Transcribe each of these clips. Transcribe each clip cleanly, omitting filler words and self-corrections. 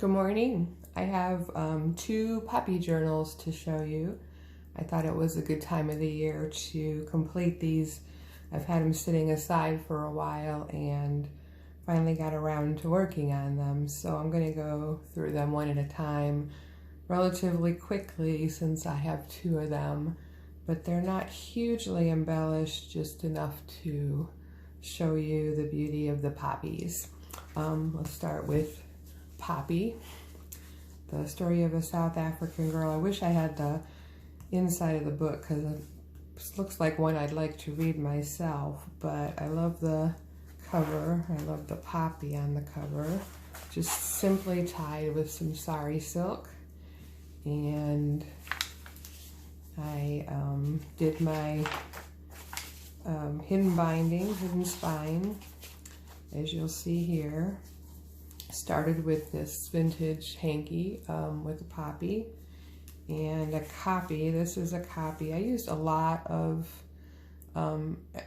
Good morning. I have two puppy journals to show you. I thought it was a good time of the year to complete these. I've had them sitting aside for a while and finally got around to working on them. So I'm going to go through them one at a time relatively quickly since I have two of them, but they're not hugely embellished, just enough to show you the beauty of the poppies. Let's start with Poppy, the story of a South African girl. I wish I had the inside of the book because it looks like one I'd like to read myself, but I love the cover. I love the poppy on the cover, just simply tied with some sari silk. And I did my hidden binding, hidden spine, as you'll see here. Started with this vintage hanky with a poppy and a copy. This is a copy. I used a lot of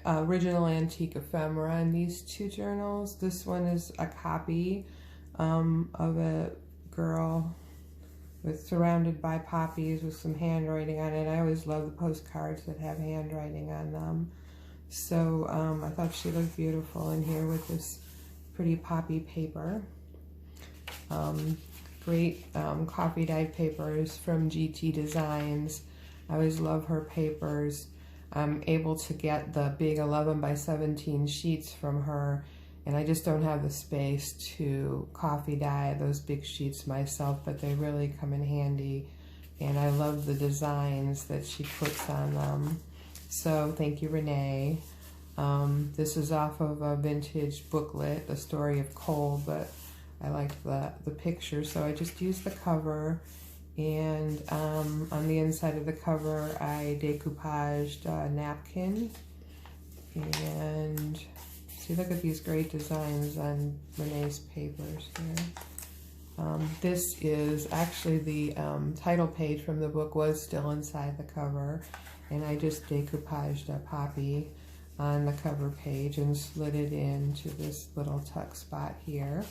original antique ephemera in these two journals. This one is a copy of a girl surrounded by poppies with some handwriting on it. I always love the postcards that have handwriting on them. So I thought she looked beautiful in here with this pretty poppy paper. Great coffee dyed papers from GTDesigns. I always love her papers. I'm able to get the big 11 by 17 sheets from her, and I just don't have the space to coffee dye those big sheets myself, but they really come in handy, and I love the designs that she puts on them. So thank you, Renee. This is off of a vintage booklet, The Story of Coal, but I like the picture, so I just used the cover, and on the inside of the cover I decoupaged a napkin. And see, look at these great designs on Renee's papers here. This is actually the title page from the book was still inside the cover, and I just decoupaged a poppy on the cover page and slid it into this little tuck spot here.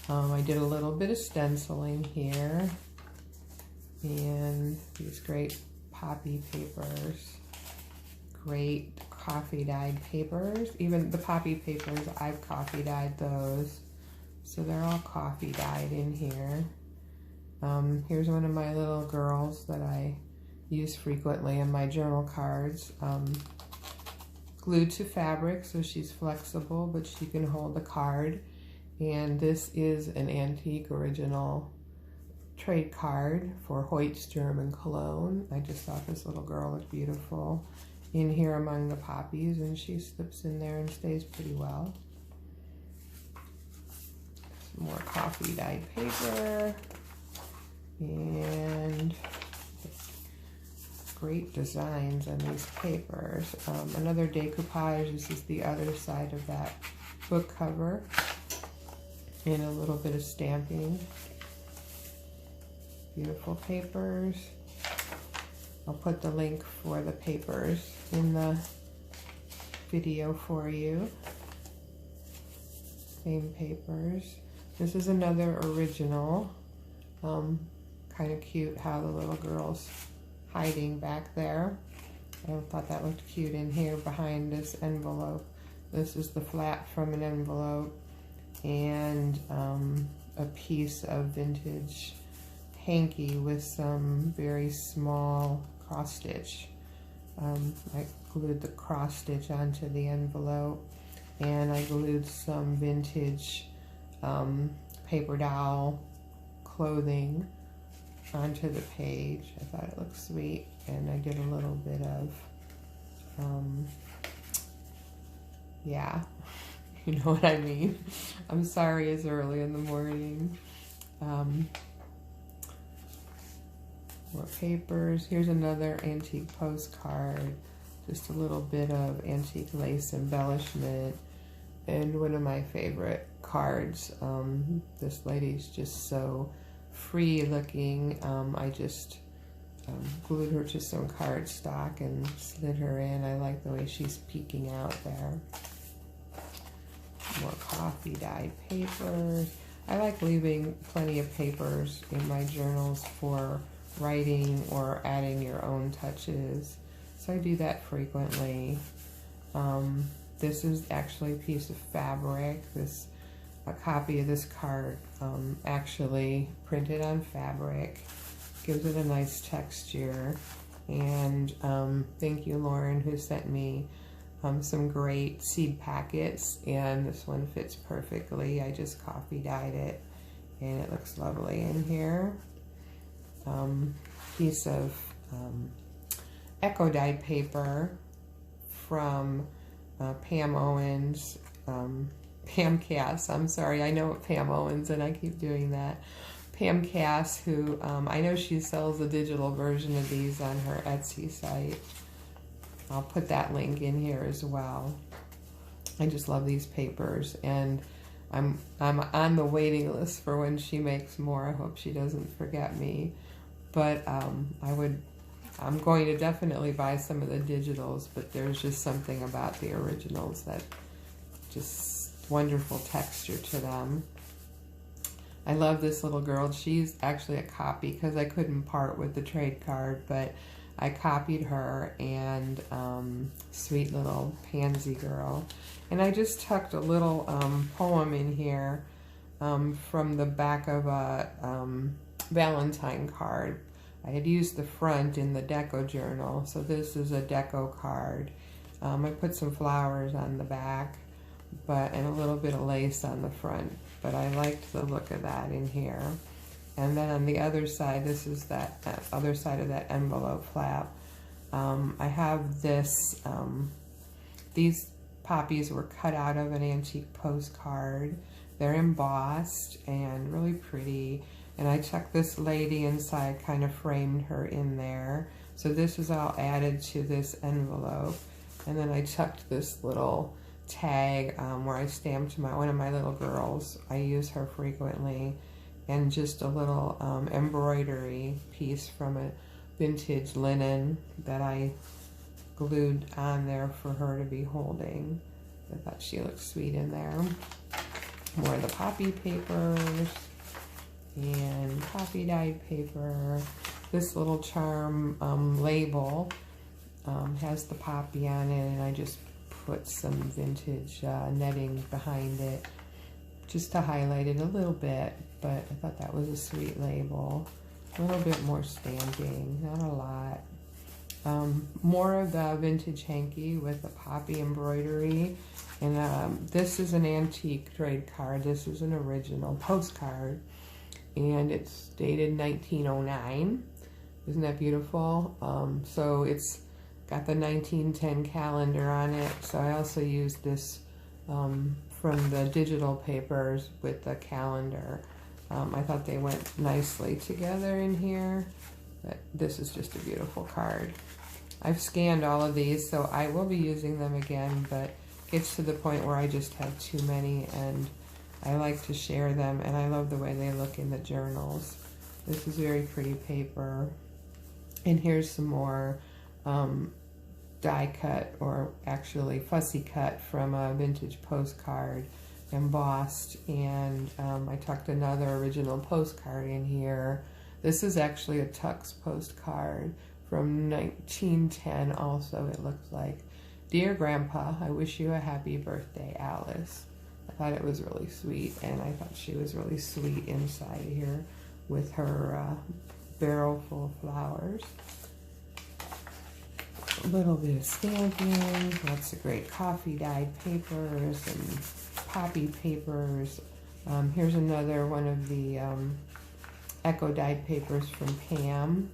I did a little bit of stenciling here, and these great poppy papers, great coffee dyed papers. Even the poppy papers, I've coffee dyed those, so they're all coffee dyed in here. Here's one of my little girls that I use frequently in my journal cards, glued to fabric, so she's flexible, but she can hold the card. And this is an antique original trade card for Hoyt-Sturm and Cologne. I just thought this little girl looked beautiful in here among the poppies, and she slips in there and stays pretty well. Some more coffee dyed paper, and great designs on these papers. Another decoupage. This is the other side of that book cover. And a little bit of stamping. Beautiful papers. I'll put the link for the papers in the video for you. Same papers. This is another original. Kind of cute how the little girl's hiding back there. I thought that looked cute in here behind this envelope. This is the flap from an envelope, and a piece of vintage hanky with some very small cross stitch. I glued the cross stitch onto the envelope, and I glued some vintage paper doll clothing onto the page. I thought it looked sweet, and I did a little bit of yeah, you know what I mean. I'm sorry it's early in the morning. More papers. Here's another antique postcard. Just a little bit of antique lace embellishment. And one of my favorite cards. This lady's just so free looking. I just glued her to some cardstock and slid her in. I like the way she's peeking out there. More coffee dyed papers. I like leaving plenty of papers in my journals for writing or adding your own touches. So I do that frequently. This is actually a piece of fabric. A copy of this card actually printed on fabric. Gives it a nice texture. And thank you, Lauren, who sent me some great seed packets, and this one fits perfectly. I just coffee dyed it and it looks lovely in here. Piece of echo dyed paper from Pam Owens, Pam Cass, I'm sorry, I know Pam Owens and I keep doing that. Pam Cass, who I know she sells a digital version of these on her Etsy site. I'll put that link in here as well. I just love these papers, and I'm on the waiting list for when she makes more. I hope she doesn't forget me. But I'm going to definitely buy some of the digitals, but there's just something about the originals that just wonderful texture to them. I love this little girl. She's actually a copy because I couldn't part with the trade card, but I copied her, and sweet little pansy girl. And I just tucked a little poem in here from the back of a Valentine card. I had used the front in the deco journal, so this is a deco card. I put some flowers on the back, and a little bit of lace on the front, but I liked the look of that in here. And then on the other side, this is that other side of that envelope flap. I have this, these poppies were cut out of an antique postcard. They're embossed and really pretty. And I tucked this lady inside, kind of framed her in there. So this is all added to this envelope. And then I tucked this little tag where I stamped one of my little girls. I use her frequently. And just a little embroidery piece from a vintage linen that I glued on there for her to be holding. I thought she looked sweet in there. More of the poppy papers and coffee dyed paper. This little charm label has the poppy on it, and I just put some vintage netting behind it just to highlight it a little bit, but I thought that was a sweet label. A little bit more stamping, not a lot. More of the vintage hanky with the poppy embroidery. And this is an antique trade card. This is an original postcard, and it's dated 1909. Isn't that beautiful? So it's got the 1910 calendar on it. So I also used this from the digital papers with the calendar. I thought they went nicely together in here, but this is just a beautiful card. I've scanned all of these, so I will be using them again, but it gets to the point where I just have too many, and I like to share them, and I love the way they look in the journals. This is very pretty paper. And here's some more die cut, or actually fussy cut, from a vintage postcard, embossed. And I tucked another original postcard in here. This is actually a Tux postcard from 1910 also, it looks like. Dear Grandpa, I wish you a happy birthday, Alice. I thought it was really sweet, and I thought she was really sweet inside here with her barrel full of flowers. A little bit of stamping, lots of great coffee dyed papers and poppy papers. Here's another one of the echo dyed papers from Pam.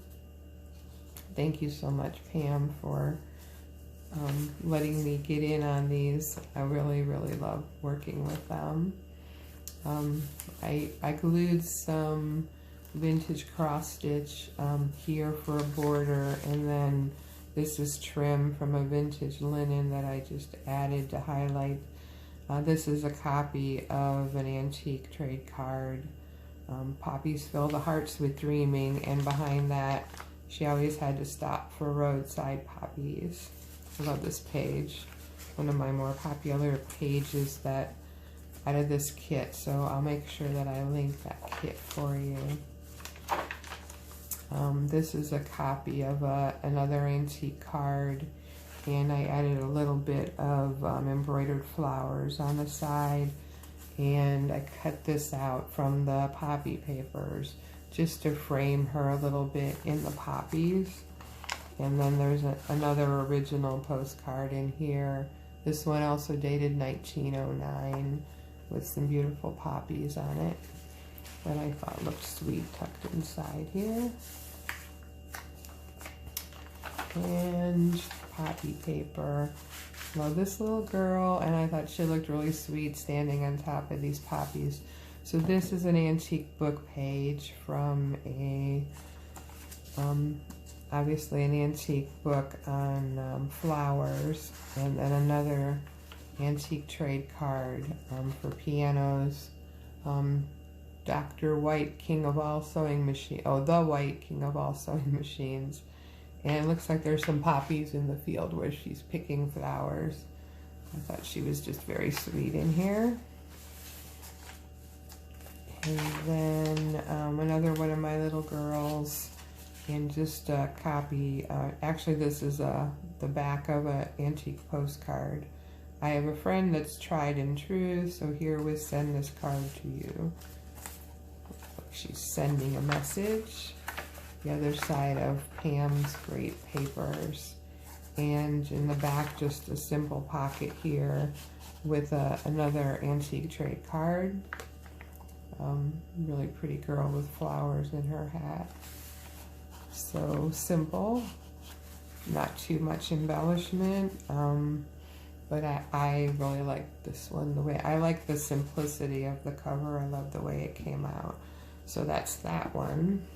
Thank you so much, Pam, for letting me get in on these. I really, really love working with them. I glued some vintage cross stitch here for a border, and then this is trim from a vintage linen that I just added to highlight. This is a copy of an antique trade card. Poppies fill the hearts with dreaming, and behind that she always had to stop for roadside poppies. I love this page. One of my more popular pages that out of this kit, so I'll make sure that I link that kit for you. This is a copy of another antique card, and I added a little bit of embroidered flowers on the side, and I cut this out from the poppy papers just to frame her a little bit in the poppies. And then there's another original postcard in here. This one also dated 1909 with some beautiful poppies on it that I thought looked sweet tucked inside here. And poppy paper. Love this little girl, and I thought she looked really sweet standing on top of these poppies. So this is an antique book page from a, obviously an antique book on flowers, and then another antique trade card for pianos. Dr. White, King of All Sewing Machines. Oh, the White, King of All Sewing Machines. And it looks like there's some poppies in the field where she's picking flowers. I thought she was just very sweet in here. And then another one of my little girls, and just a copy. Actually, this is the back of an antique postcard. I have a friend that's tried and true, so here we send this card to you. She's sending a message. The other side of Pam's great papers, and in the back just a simple pocket here with another antique trade card. Really pretty girl with flowers in her hat. So simple, not too much embellishment, but I really like this one. The way I like the simplicity of the cover. I love the way it came out. So that's that one.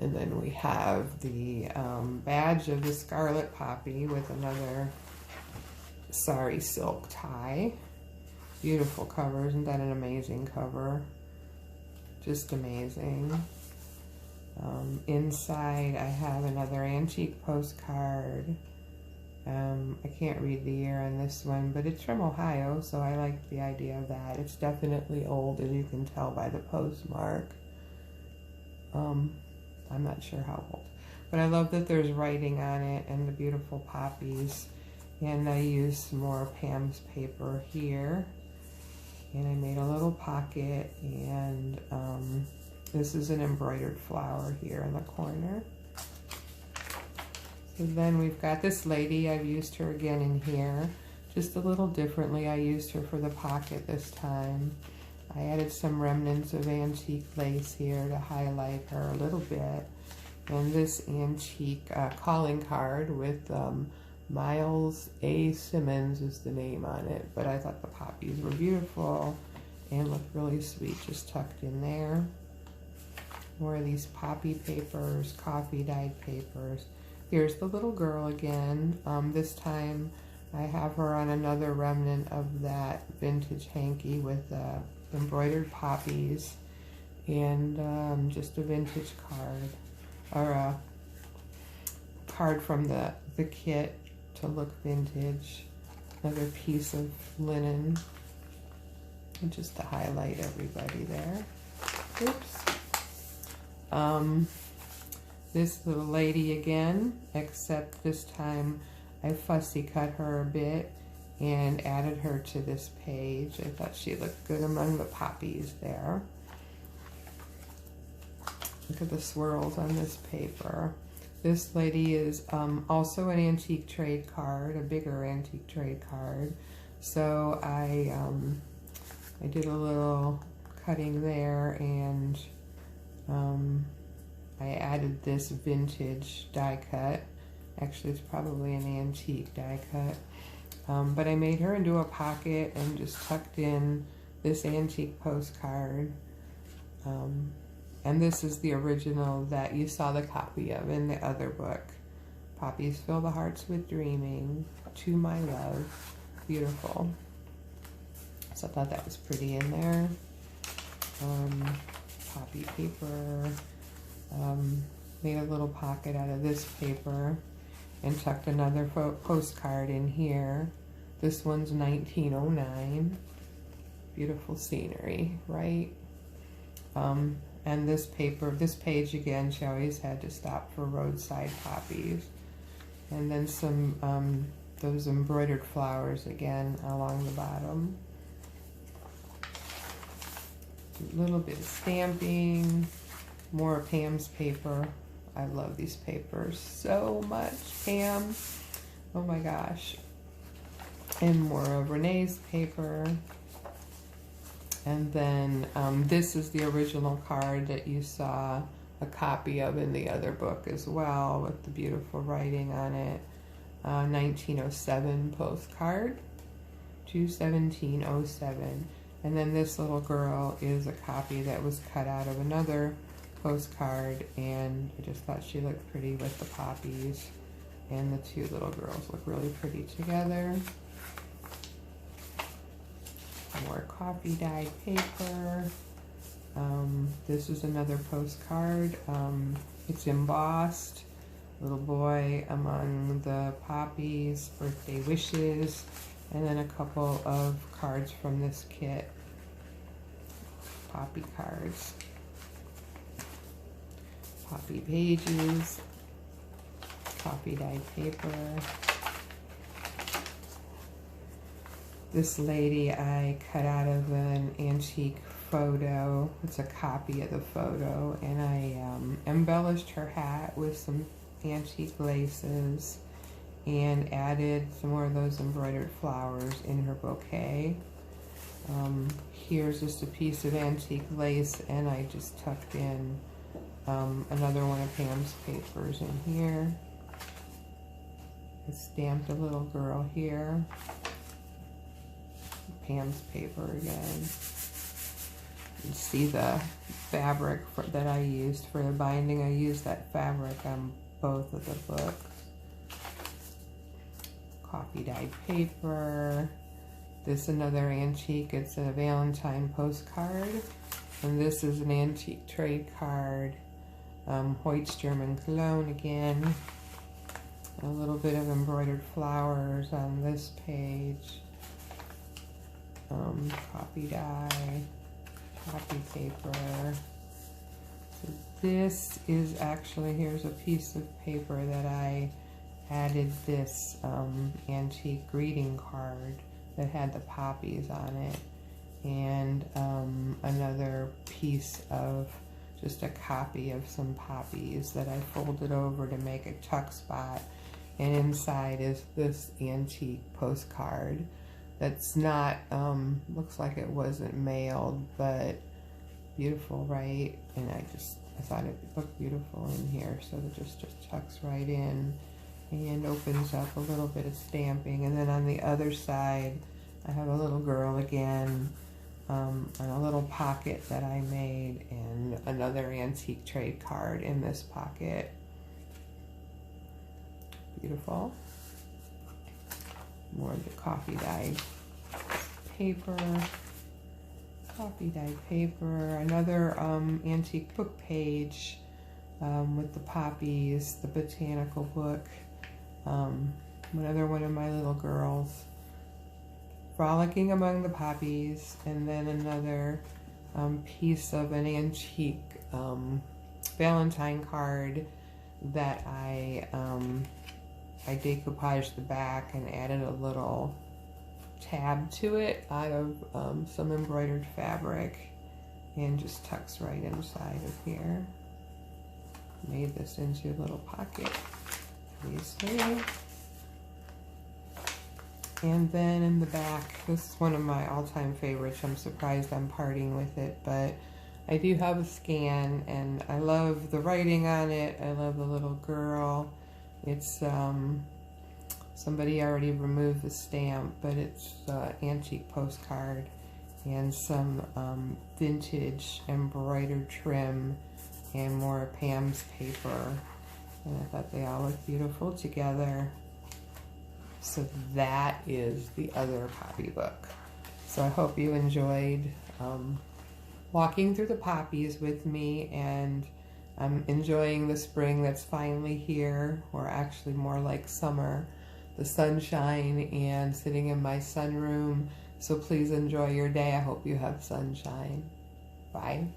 And then we have the badge of the Scarlet Poppy with another sari silk tie. Beautiful cover. Isn't that an amazing cover? Just amazing. Inside I have another antique postcard. I can't read the year on this one, but it's from Ohio, so I like the idea of that. It's definitely old, as you can tell by the postmark. I'm not sure how old, but I love that there's writing on it and the beautiful poppies. And I used some more Pam's paper here, and I made a little pocket, and this is an embroidered flower here in the corner. So then we've got this lady. I've used her again in here, just a little differently. I used her for the pocket this time. I added some remnants of antique lace here to highlight her a little bit. And this antique calling card with Miles A. Simmons is the name on it. But I thought the poppies were beautiful and looked really sweet just tucked in there. More of these poppy papers, coffee dyed papers. Here's the little girl again. This time I have her on another remnant of that vintage hanky with embroidered poppies, and just a vintage card, or a card from the kit to look vintage. Another piece of linen, and just to highlight everybody there. Oops. This little lady again, except this time I fussy cut her a bit and added her to this page. I thought she looked good among the poppies there. Look at the swirls on this paper. This lady is also an antique trade card, a bigger antique trade card. So I did a little cutting there, and I added this vintage die cut. Actually, it's probably an antique die cut. But I made her into a pocket and just tucked in this antique postcard. And this is the original that you saw the copy of in the other book. Poppies fill the hearts with dreaming, to my love. Beautiful. So I thought that was pretty in there. Poppy paper. Made a little pocket out of this paper and tucked another postcard in here. This one's 1909. Beautiful scenery, right? And this page again, she always had to stop for roadside poppies. And then some, those embroidered flowers again along the bottom. A little bit of stamping, more Pam's paper. I love these papers so much, Pam. Oh my gosh. And more of Renee's paper. And then this is the original card that you saw a copy of in the other book as well, with the beautiful writing on it. 1907 postcard, 2/17/07. And then this little girl is a copy that was cut out of another postcard, and I just thought she looked pretty with the poppies, and the two little girls look really pretty together. More coffee dyed paper. This is another postcard. It's embossed. Little boy among the poppies, birthday wishes, and then a couple of cards from this kit. Poppy cards. Poppy pages. Coffee dyed paper. This lady I cut out of an antique photo. It's a copy of the photo, and I embellished her hat with some antique laces and added some more of those embroidered flowers in her bouquet. Here's just a piece of antique lace, and I just tucked in another one of Pam's papers in here. I stamped a little girl here. Pam's paper again. You see the fabric that I used for the binding. I used that fabric on both of the books. Coffee dyed paper. This another antique. It's a Valentine postcard. And this is an antique trade card. Hoyt's German Cologne again. A little bit of embroidered flowers on this page. Coffee dye, copy paper. So this is actually, here's a piece of paper that I added this antique greeting card that had the poppies on it, and another piece of just a copy of some poppies that I folded over to make a tuck spot, and inside is this antique postcard that's not, looks like it wasn't mailed, but beautiful, right? And I thought it looked beautiful in here, so it just tucks right in and opens up a little bit of stamping. And then on the other side, I have a little girl again, and a little pocket that I made, and another antique trade card in this pocket. Beautiful. More of the coffee dyed paper. Coffee dyed paper. Another antique book page with the poppies, the botanical book. Another one of my little girls frolicking among the poppies, and then another piece of an antique Valentine card that I decoupaged the back and added a little tab to it out of some embroidered fabric, and just tucks right inside of here. Made this into a little pocket, obviously. And then in the back, this is one of my all-time favorites. I'm surprised I'm parting with it, but I do have a scan, and I love the writing on it. I love the little girl. It's somebody already removed the stamp, but it's antique postcard and some vintage embroidered trim and more Pam's paper, and I thought they all look beautiful together. So that is the other poppy book. So I hope you enjoyed walking through the poppies with me, and I'm enjoying the spring that's finally here, or actually more like summer. The sunshine, and sitting in my sunroom, So please enjoy your day. I hope you have sunshine. Bye.